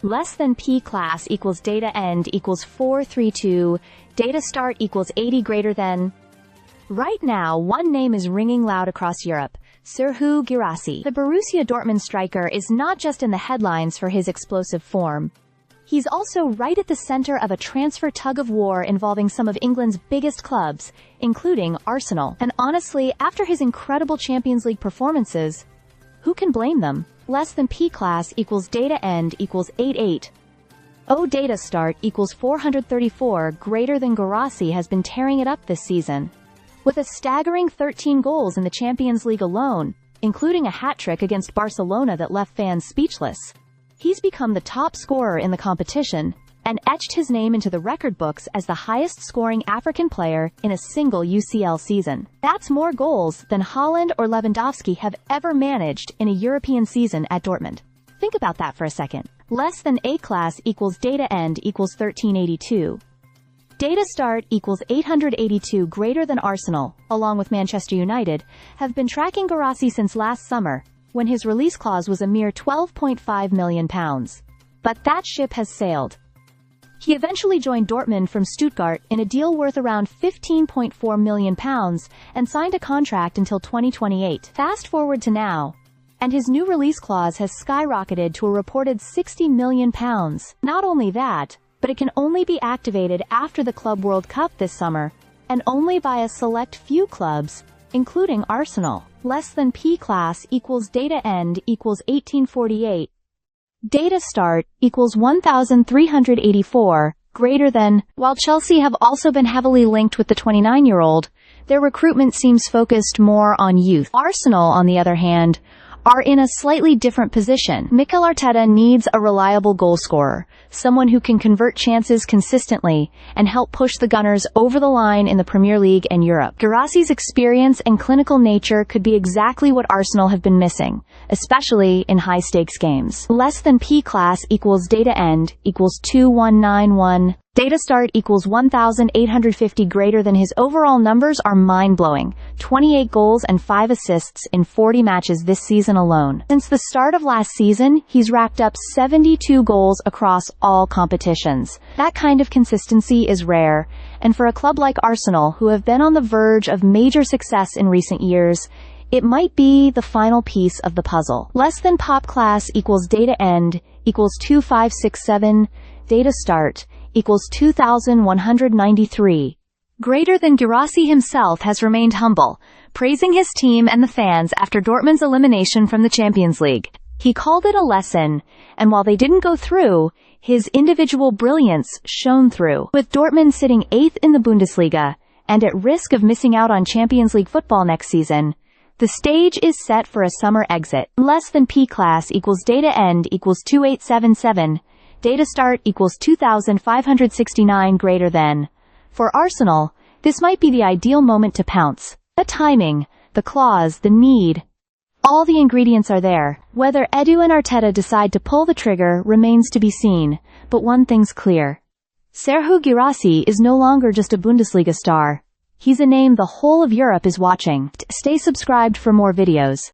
Less than P class equals data end equals 432, data start equals 80 greater than. Right now, one name is ringing loud across Europe: Serhou Guirassy. The Borussia Dortmund striker is not just in the headlines for his explosive form. He's also right at the center of a transfer tug-of-war involving some of England's biggest clubs, including Arsenal. And honestly, after his incredible Champions League performances, who can blame them? Less than P class equals data end equals 88. O data start equals 434 greater than. Guirassy has been tearing it up this season, with a staggering 13 goals in the Champions League alone, including a hat-trick against Barcelona that left fans speechless. He's become the top scorer in the competition, and etched his name into the record books as the highest-scoring African player in a single UCL season. That's more goals than Haaland or Lewandowski have ever managed in a European season at Dortmund. Think about that for a second. Less than A class equals data end equals 1382. Data start equals 882 greater than. Arsenal, along with Manchester United, have been tracking Guirassy since last summer, when his release clause was a mere £12.5 million. But that ship has sailed. He eventually joined Dortmund from Stuttgart in a deal worth around £15.4 million and signed a contract until 2028. Fast forward to now, and his new release clause has skyrocketed to a reported £60 million. Not only that, but it can only be activated after the Club World Cup this summer, and only by a select few clubs, including Arsenal. Less than P class equals data end equals 1848. Data start equals 1384, greater than. While Chelsea have also been heavily linked with the 29-year-old, their recruitment seems focused more on youth. Arsenal, on the other hand, are in a slightly different position. Mikel Arteta needs a reliable goalscorer, someone who can convert chances consistently and help push the Gunners over the line in the Premier League and Europe. Guirassy's experience and clinical nature could be exactly what Arsenal have been missing, especially in high-stakes games. Less than P class equals data end equals 2191. Data start equals 1,850 greater than. His overall numbers are mind-blowing: 28 goals and 5 assists in 40 matches this season alone. Since the start of last season, he's racked up 72 goals across all competitions. That kind of consistency is rare, and for a club like Arsenal, who have been on the verge of major success in recent years, it might be the final piece of the puzzle. Less than Pop class equals data end equals 2567. Data start equals 2,193. Greater than. Guirassy himself has remained humble, praising his team and the fans after Dortmund's elimination from the Champions League. He called it a lesson, and while they didn't go through, his individual brilliance shone through. With Dortmund sitting 8th in the Bundesliga, and at risk of missing out on Champions League football next season, the stage is set for a summer exit. Less than P class equals data end equals 2877. Data start equals 2,569 greater than. For Arsenal, this might be the ideal moment to pounce. The timing, the clause, the need. All the ingredients are there. Whether Edu and Arteta decide to pull the trigger remains to be seen, but one thing's clear. Serhou Guirassy is no longer just a Bundesliga star. He's a name the whole of Europe is watching. Stay subscribed for more videos.